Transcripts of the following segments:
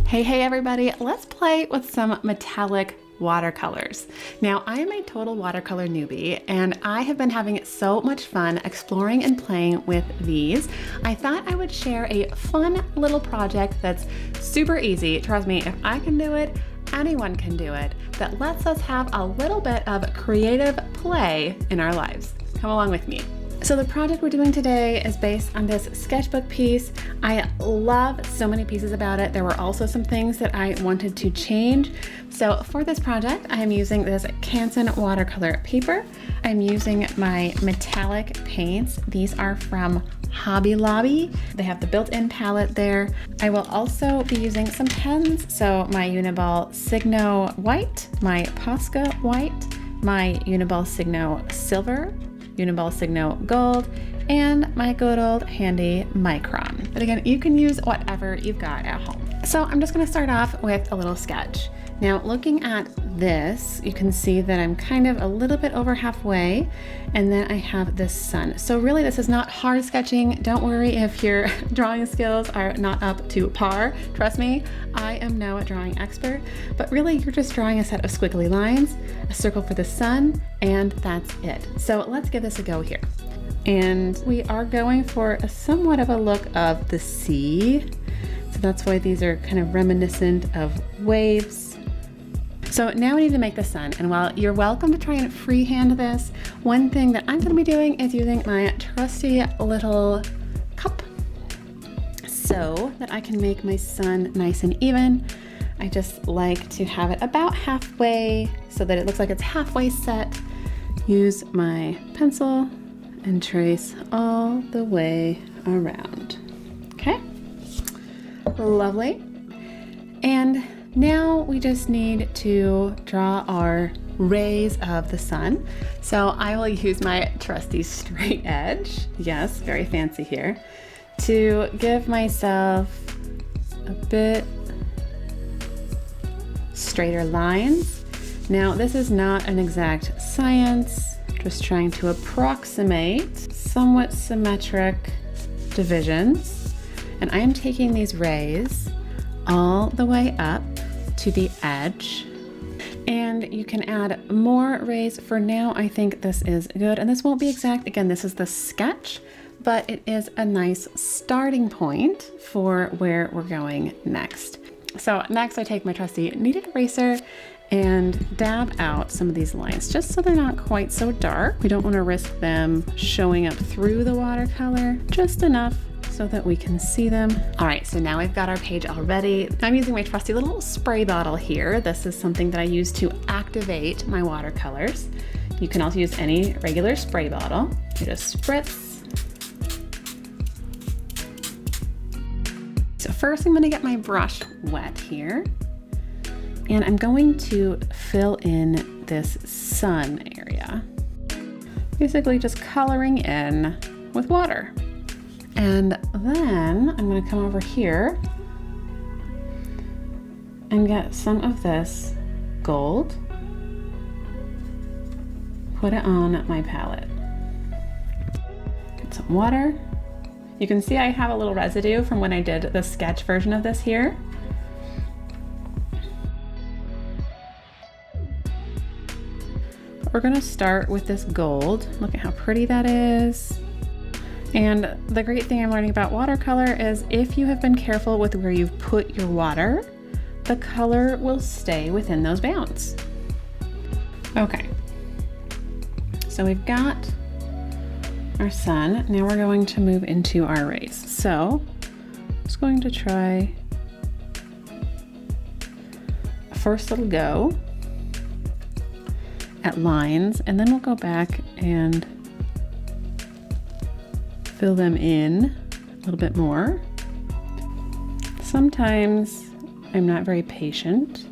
Hey everybody, let's play with some metallic watercolors. Now, I am a total watercolor newbie and I have been having so much fun exploring and playing with these. I thought I would share a fun little project that's super easy. Trust me, if I can do it, anyone can do it. That lets us have a little bit of creative play in our lives. Come along with me. So the project we're doing today is based on this sketchbook piece. I love so many pieces about it. There were also some things that I wanted to change. So for this project, I am using this Canson watercolor paper. I'm using my metallic paints. These are from Hobby Lobby. They have the built-in palette there. I will also be using some pens. So my Uniball Signo white, my Posca white, my Uniball Signo silver, Uniball Signo gold, and my good old handy Micron. But again, you can use whatever you've got at home. So I'm just gonna start off with a little sketch. Now, looking at this, you can see that I'm kind of a little bit over halfway, and then I have this sun. So really, this is not hard sketching. Don't worry if your drawing skills are not up to par. Trust me, I am no drawing expert, but really you're just drawing a set of squiggly lines, a circle for the sun, and that's it. So let's give this a go here. And we are going for a somewhat of a look of the sea. So that's why these are kind of reminiscent of waves. So now we need to make the sun, and while you're welcome to try and freehand this, one thing that I'm going to be doing is using my trusty little cup so that I can make my sun nice and even. I just like to have it about halfway so that it looks like it's halfway set. Use my pencil and trace all the way around. Okay, lovely. And now we just need to draw our rays of the sun. So I will use my trusty straight edge, yes, very fancy here, to give myself a bit straighter lines. Now, this is not an exact science, just trying to approximate somewhat symmetric divisions. And I am taking these rays all the way up to the edge, and you can add more rays. For now, I think this is good, and this won't be exact. Again, this is the sketch, but it is a nice starting point for where we're going next. So next, I take my trusty kneaded eraser and dab out some of these lines just so they're not quite so dark. We don't want to risk them showing up through the watercolor, just enough so that we can see them. All right, so now we've got our page all ready. I'm using my trusty little spray bottle here. This is something that I use to activate my watercolors. You can also use any regular spray bottle. You just spritz. So first I'm gonna get my brush wet here, and I'm going to fill in this sun area. Basically just coloring in with water. And then I'm going to come over here and get some of this gold, put it on my palette. Get some water. You can see I have a little residue from when I did the sketch version of this here. We're going to start with this gold. Look at how pretty that is. And the great thing I'm learning about watercolor is if you have been careful with where you've put your water, the color will stay within those bounds. Okay, so we've got our sun. Now we're going to move into our rays. So I'm just going to try a first little go at lines, and then we'll go back and fill them in a little bit more. Sometimes I'm not very patient.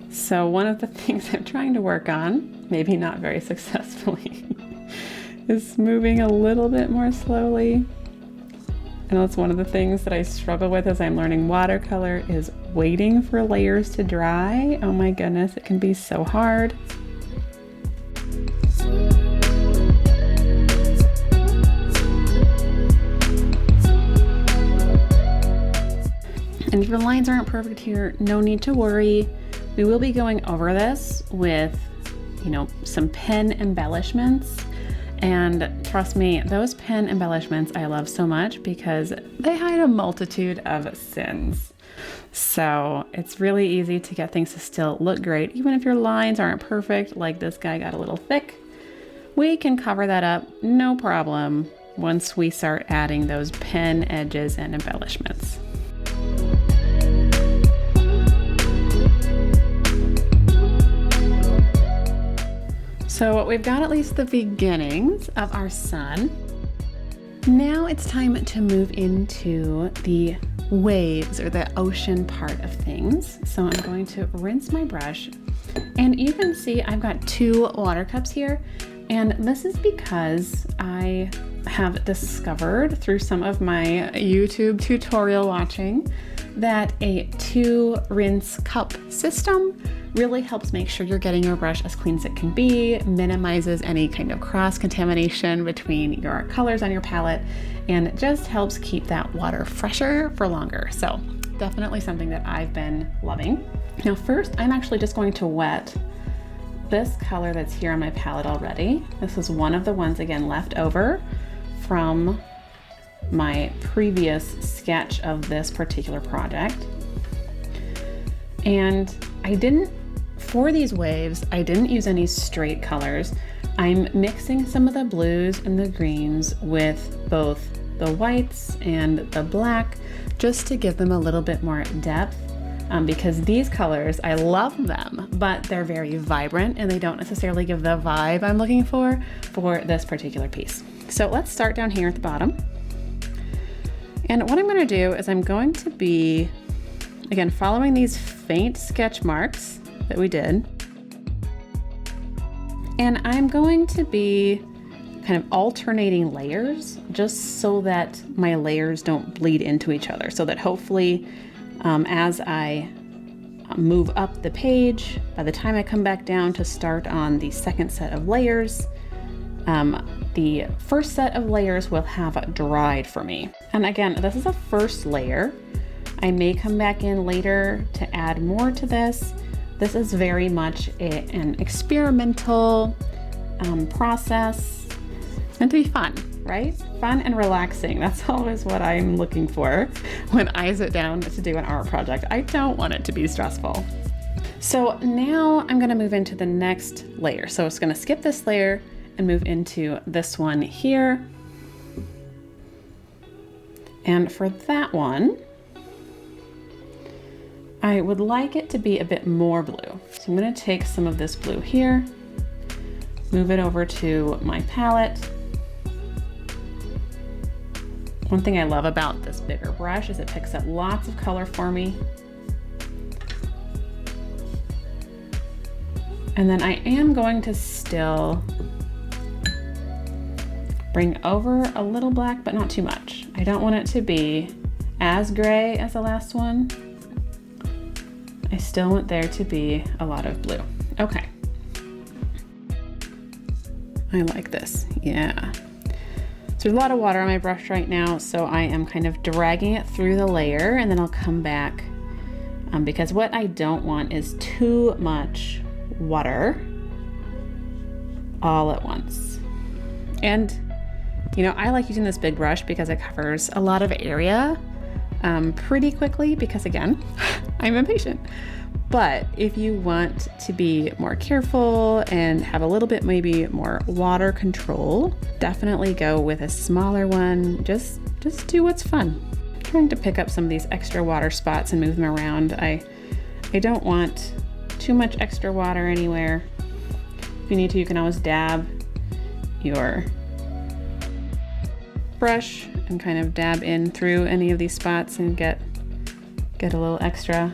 So one of the things I'm trying to work on, maybe not very successfully, is moving a little bit more slowly. And that's one of the things that I struggle with as I'm learning watercolor, is waiting for layers to dry. Oh my goodness, it can be so hard. And if your lines aren't perfect here, no need to worry. We will be going over this with, some pen embellishments. And trust me, those pen embellishments I love so much because they hide a multitude of sins. So it's really easy to get things to still look great. Even if your lines aren't perfect, like this guy got a little thick, we can cover that up, no problem, once we start adding those pen edges and embellishments. So we've got at least the beginnings of our sun. Now it's time to move into the waves or the ocean part of things. So I'm going to rinse my brush, and you can see I've got 2 water cups here. And this is because I have discovered through some of my YouTube tutorial watching that a 2 rinse cup system really helps make sure you're getting your brush as clean as it can be, minimizes any kind of cross contamination between your colors on your palette, and just helps keep that water fresher for longer. So definitely something that I've been loving. Now first, I'm actually just going to wet this color that's here on my palette already. This is one of the ones, again, left over from my previous sketch of this particular project. And for these waves, I didn't use any straight colors. I'm mixing some of the blues and the greens with both the whites and the black, just to give them a little bit more depth. Because these colors, I love them, but they're very vibrant and they don't necessarily give the vibe I'm looking for this particular piece. So let's start down here at the bottom. And what I'm going to do is I'm going to be, again, following these faint sketch marks that we did. And I'm going to be kind of alternating layers just so that my layers don't bleed into each other, so that hopefully as I move up the page, by the time I come back down to start on the second set of layers, the first set of layers will have dried for me. And again, this is a first layer. I may come back in later to add more to this. This is very much an experimental process, meant to be fun, right? Fun and relaxing. That's always what I'm looking for when I sit down to do an art project. I don't want it to be stressful. So now I'm going to move into the next layer. So it's going to skip this layer and move into this one here. And for that one, I would like it to be a bit more blue. So I'm going to take some of this blue here, move it over to my palette. One thing I love about this bigger brush is it picks up lots of color for me. And then I am going to still bring over a little black, but not too much. I don't want it to be as gray as the last one. I still want there to be a lot of blue. Okay. I like this, yeah. So there's a lot of water on my brush right now, so I am kind of dragging it through the layer, and then I'll come back because what I don't want is too much water all at once. And I like using this big brush because it covers a lot of area pretty quickly because, again, I'm impatient. But if you want to be more careful and have a little bit maybe more water control, definitely go with a smaller one. Just do what's fun. I'm trying to pick up some of these extra water spots and move them around. I don't want too much extra water anywhere. If you need to, you can always dab your brush and kind of dab in through any of these spots and get a little extra.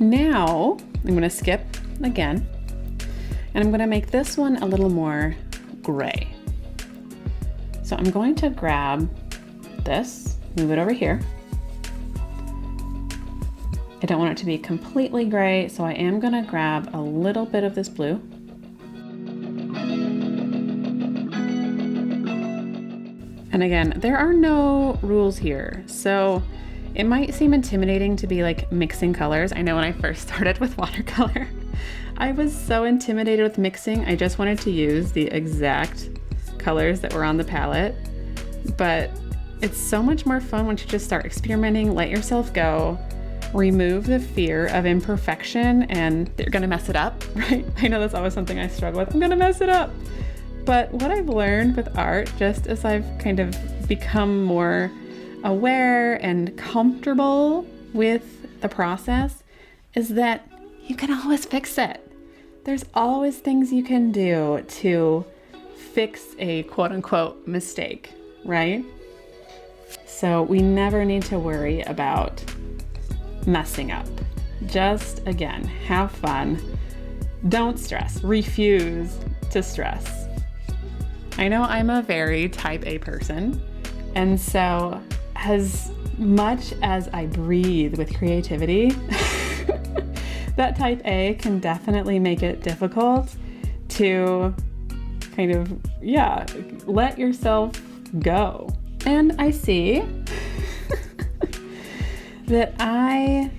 Now I'm going to skip again, and I'm going to make this one a little more gray. So I'm going to grab this, move it over here. I don't want it to be completely gray, so I am going to grab a little bit of this blue. And again, there are no rules here. So It might seem intimidating to be like mixing colors. I know when I first started with watercolor, I was so intimidated with mixing. I just wanted to use the exact colors that were on the palette. But it's so much more fun once you just start experimenting, let yourself go, remove the fear of imperfection and you're gonna mess it up, right? I know that's always something I struggle with. I'm gonna mess it up. But what I've learned with art, just as I've kind of become more aware and comfortable with the process, is that you can always fix it. There's always things you can do to fix a quote unquote mistake, right? So we never need to worry about messing up. Just, again, have fun. Don't stress. Refuse to stress. I know I'm a very type A person, and so as much as I breathe with creativity, that type A can definitely make it difficult to kind of, let yourself go. And I see that I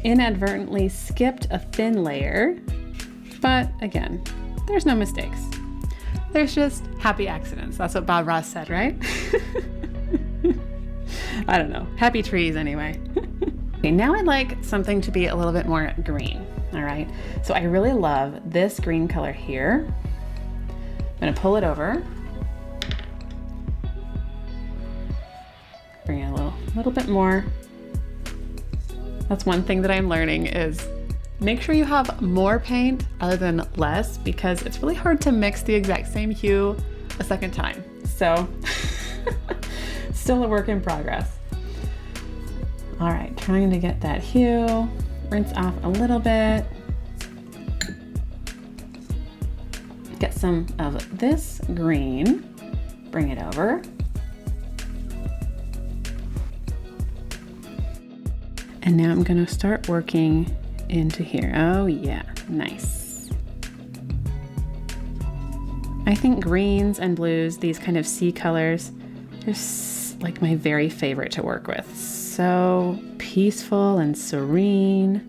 inadvertently skipped a thin layer, but again, there's no mistakes. There's just happy accidents. That's what Bob Ross said, right? I don't know. Happy trees anyway. Okay, now I'd like something to be a little bit more green, all right? So I really love this green color here. I'm gonna pull it over. Bring it a little bit more. That's one thing that I'm learning is make sure you have more paint other than less, because it's really hard to mix the exact same hue a second time. So still a work in progress. All right, trying to get that hue, rinse off a little bit. Get some of this green, bring it over. And now I'm gonna start working into here. Oh yeah, nice. I think greens and blues, these kind of sea colors, they're like my very favorite to work with. So peaceful and serene.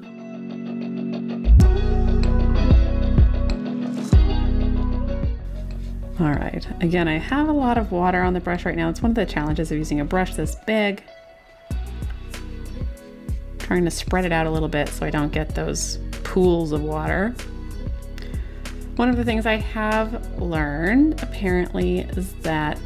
All right, again, I have a lot of water on the brush right now. It's one of the challenges of using a brush this big. Trying to spread it out a little bit so I don't get those pools of water. One of the things I have learned apparently is that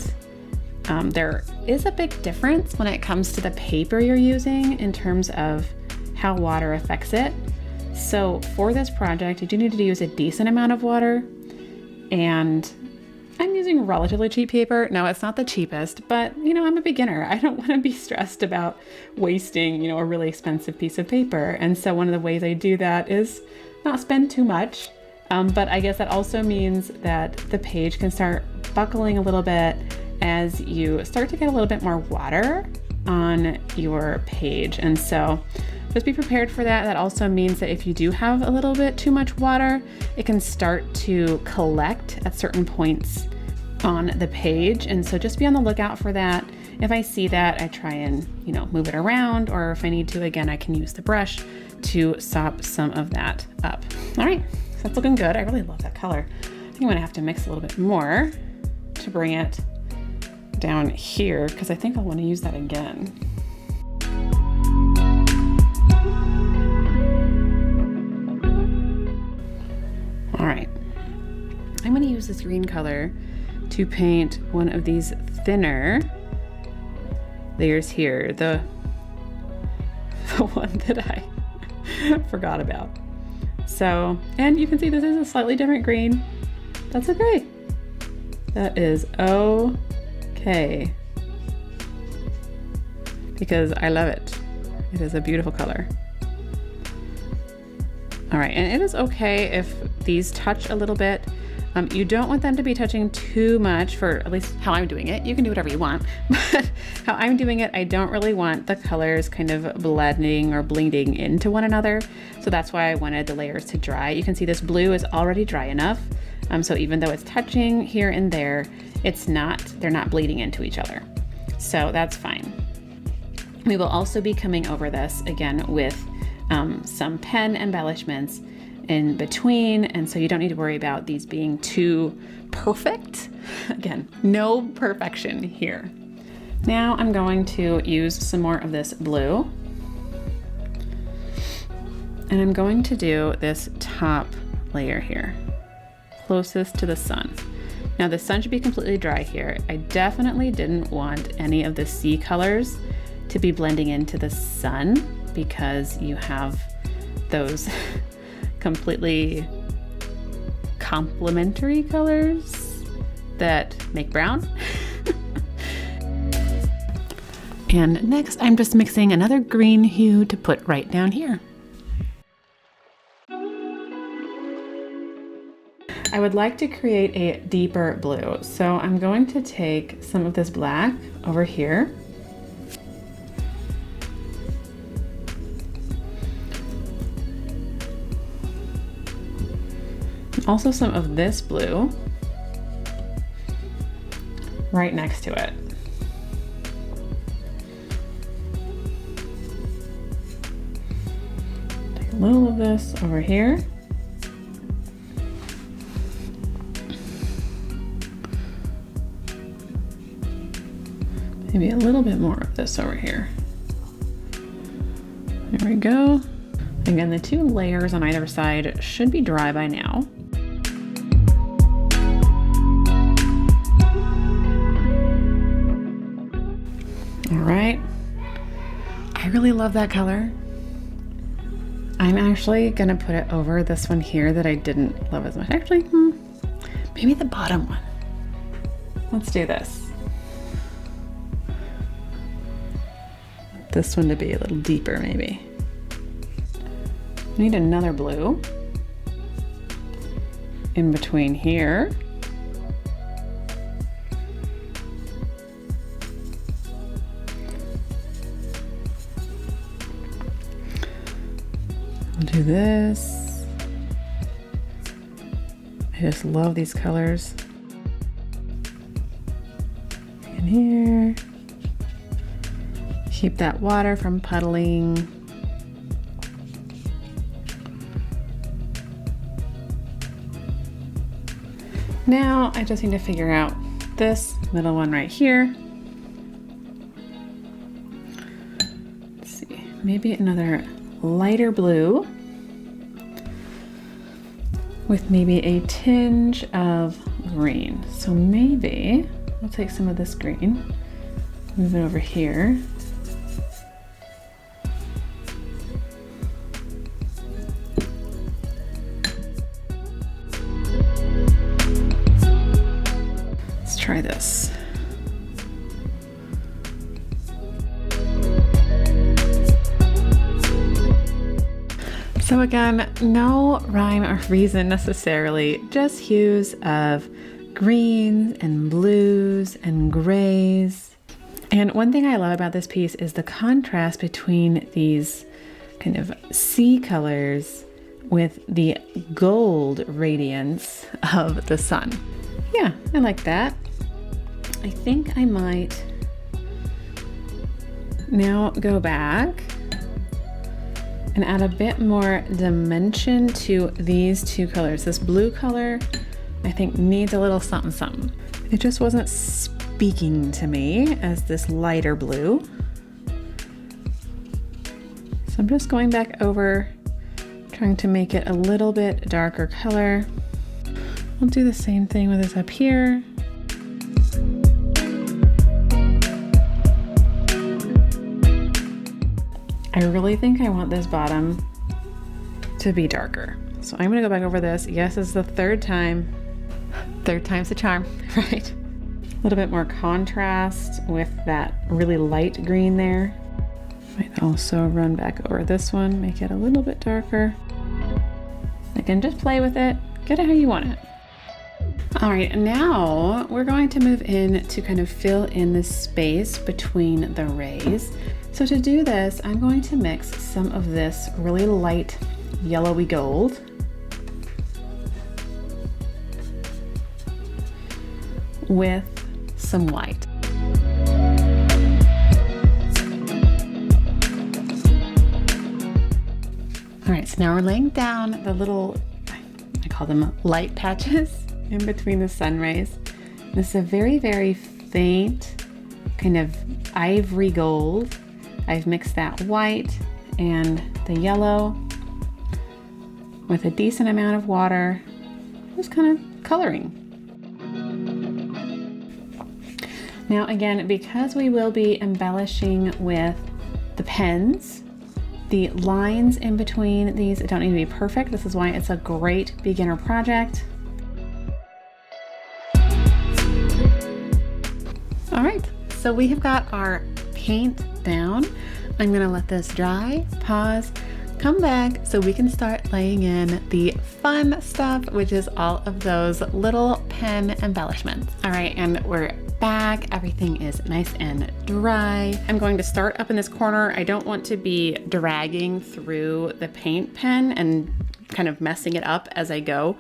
there is a big difference when it comes to the paper you're using in terms of how water affects it. So for this project, you do need to use a decent amount of water, and I'm using relatively cheap paper. No, it's not the cheapest, but I'm a beginner. I don't want to be stressed about wasting, a really expensive piece of paper. And so one of the ways I do that is not spend too much. But I guess that also means that the page can start buckling a little bit as you start to get a little bit more water on your page. And so just be prepared for that. That also means that if you do have a little bit too much water, it can start to collect at certain points on the page. And so just be on the lookout for that. If I see that, I try and, move it around, or if I need to, again, I can use the brush to sop some of that up. All right, so that's looking good. I really love that color. I think I'm gonna have to mix a little bit more to bring it down here, because I think I'll want to use that again. All right, I'm going to use this green color to paint one of these thinner layers here, the one that I forgot about. So, and you can see this is a slightly different green. That's okay. That is okay, because I love it. It is a beautiful color. All right, and it is okay if these touch a little bit. You don't want them to be touching too much, for at least how I'm doing it. You can do whatever you want, but how I'm doing it, I don't really want the colors kind of blending or bleeding into one another. So that's why I wanted the layers to dry. You can see this blue is already dry enough. So even though it's touching here and there, they're not bleeding into each other. So that's fine. We will also be coming over this again with some pen embellishments in between, and so you don't need to worry about these being too perfect. Again, no perfection here. Now I'm going to use some more of this blue, and I'm going to do this top layer here, closest to the sun. Now the sun should be completely dry here. I definitely didn't want any of the sea colors to be blending into the sun because you have those completely complementary colors that make brown. And next I'm just mixing another green hue to put right down here. I would like to create a deeper blue, so I'm going to take some of this black over here. Also some of this blue right next to it. Take a little of this over here. Maybe a little bit more of this over here. There we go. Again, the two layers on either side should be dry by now. All right, I really love that color. I'm actually gonna put it over this one here that I didn't love as much. Actually, maybe the bottom one. Let's do this. This one to be a little deeper, maybe. I need another blue in between here. I'll do this. I just love these colors. In here. Keep that water from puddling. Now I just need to figure out this middle one right here. Let's see, maybe another lighter blue with maybe a tinge of green. So maybe I'll take some of this green, move it over here. Try this. So again, no rhyme or reason necessarily, just hues of greens and blues and grays. And one thing I love about this piece is the contrast between these kind of sea colors with the gold radiance of the sun. Yeah, I like that. I think I might now go back and add a bit more dimension to these two colors. This blue color, I think, needs a little something something. It just wasn't speaking to me as this lighter blue. So I'm just going back over, trying to make it a little bit darker color. I'll do the same thing with this up here. I really think I want this bottom to be darker. So I'm gonna go back over this. Yes, it's the third time. Third time's the charm, right? A little bit more contrast with that really light green there. Might also run back over this one, make it a little bit darker. Again, just play with it, get it how you want it. All right, now we're going to move in to kind of fill in the space between the rays. So to do this, I'm going to mix some of this really light yellowy gold with some white. All right, so now we're laying down the little, I call them light patches in between the sun rays. This is a very, very faint kind of ivory gold. I've mixed that white and the yellow with a decent amount of water, just kind of coloring. Now again, because we will be embellishing with the pens, the lines in between these don't need to be perfect. This is why it's a great beginner project. All right, so we have got our paint down. I'm gonna let this dry, pause, come back so we can start laying in the fun stuff, which is all of those little pen embellishments. All right, and we're back. Everything is nice and dry. I'm going to start up in this corner. I don't want to be dragging through the paint pen and kind of messing it up as I go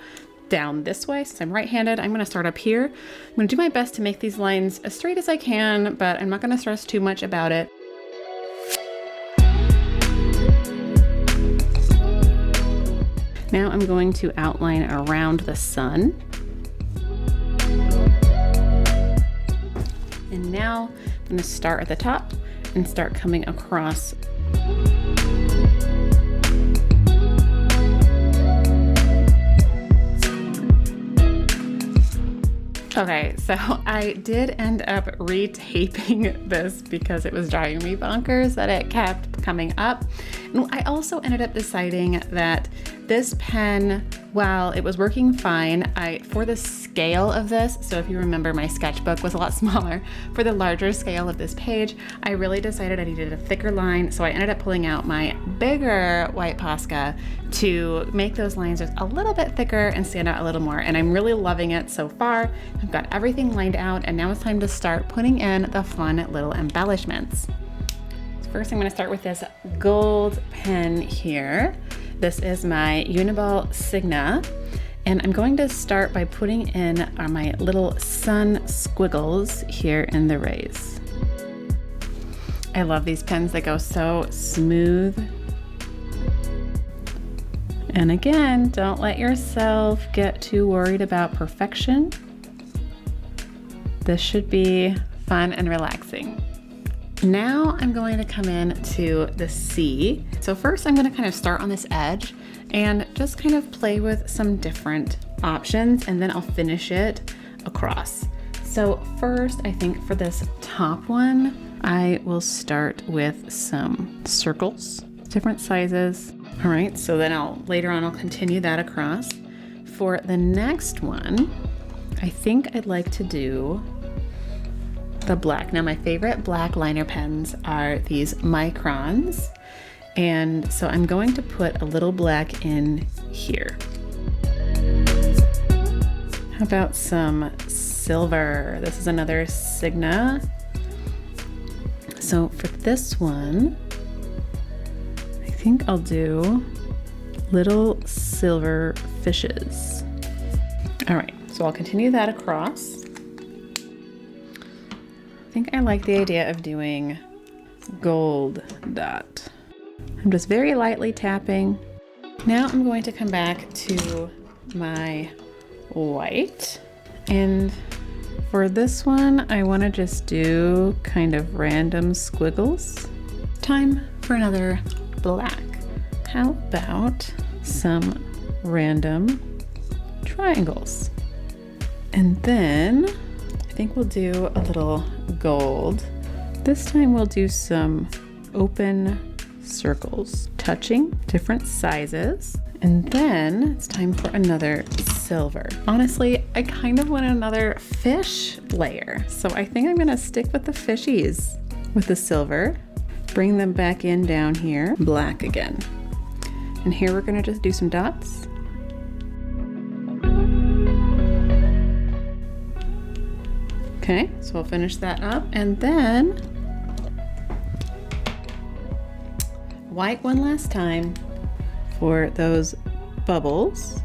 down this way. Since I'm right-handed, I'm gonna start up here. I'm gonna do my best to make these lines as straight as I can, but I'm not gonna stress too much about it. Now I'm going to outline around the sun. And now I'm going to start at the top and start coming across. Okay, so I did end up retaping this because it was driving me bonkers that it kept coming up. And I also ended up deciding that this pen, while it was working fine, for the scale of this, so if you remember my sketchbook was a lot smaller, for the larger scale of this page, I really decided I needed a thicker line, so I ended up pulling out my bigger white Posca to make those lines just a little bit thicker and stand out a little more, and I'm really loving it so far. I've got everything lined out, and now it's time to start putting in the fun little embellishments. First, I'm going to start with this gold pen here. This is my Uniball Signa, and I'm going to start by putting in my little sun squiggles here in the rays. I love these pens. They go so smooth. And again, don't let yourself get too worried about perfection. This should be fun and relaxing. Now I'm going to come in to the C. So first I'm going to kind of start on this edge and just kind of play with some different options, and then I'll finish it across. So first, I think for this top one, I will start with some circles, different sizes. All right, so then later on I'll continue that across. For the next one, I think I'd like to do the black. Now my favorite black liner pens are these microns, and so I'm going to put a little black in here. How about some silver? This is another Signa. So for this one, I think I'll do little silver fishes. All right, so I'll continue that across. I think I like the idea of doing gold dot. I'm just very lightly tapping. Now I'm going to come back to my white, and for this one I want to just do kind of random squiggles. Time for another black. How about some random triangles? And then I think we'll do a little gold. This time we'll do some open circles, touching different sizes. And then it's time for another silver. Honestly, I kind of want another fish layer. So I think I'm gonna stick with the fishies with the silver, bring them back in down here, black again. And here we're gonna just do some dots. Okay, so we'll finish that up, and then white one last time for those bubbles,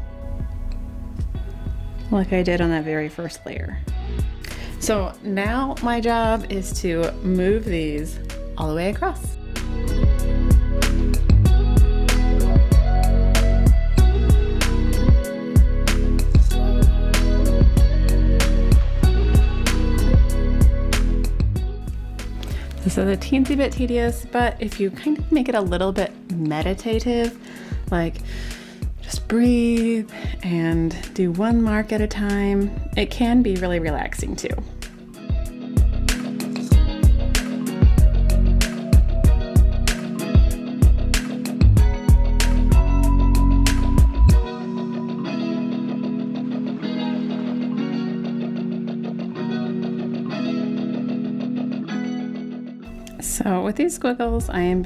like I did on that very first layer. So now my job is to move these all the way across. is a teensy bit tedious, but if you kind of make it a little bit meditative, like just breathe and do one mark at a time, it can be really relaxing too. So with these squiggles, I am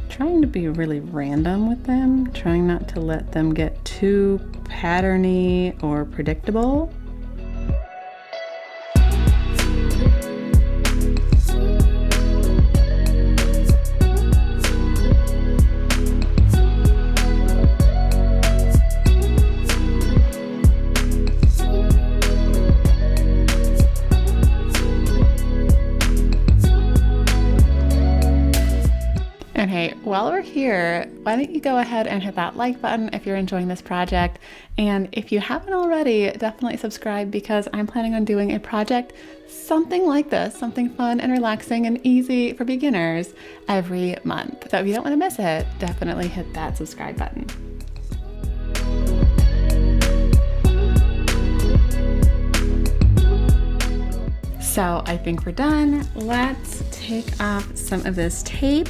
trying to be really random with them, trying not to let them get too patterny or predictable. Okay, while we're here, why don't you go ahead and hit that like button if you're enjoying this project. And if you haven't already, definitely subscribe, because I'm planning on doing a project something like this, something fun and relaxing and easy for beginners every month. So if you don't want to miss it, definitely hit that subscribe button. So I think we're done. Let's take off some of this tape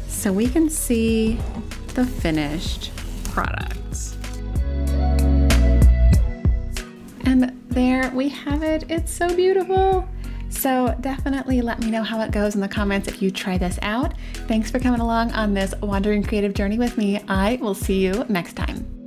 so we can see the finished products. And there we have it. It's so beautiful. So definitely let me know how it goes in the comments if you try this out. Thanks for coming along on this wandering creative journey with me. I will see you next time.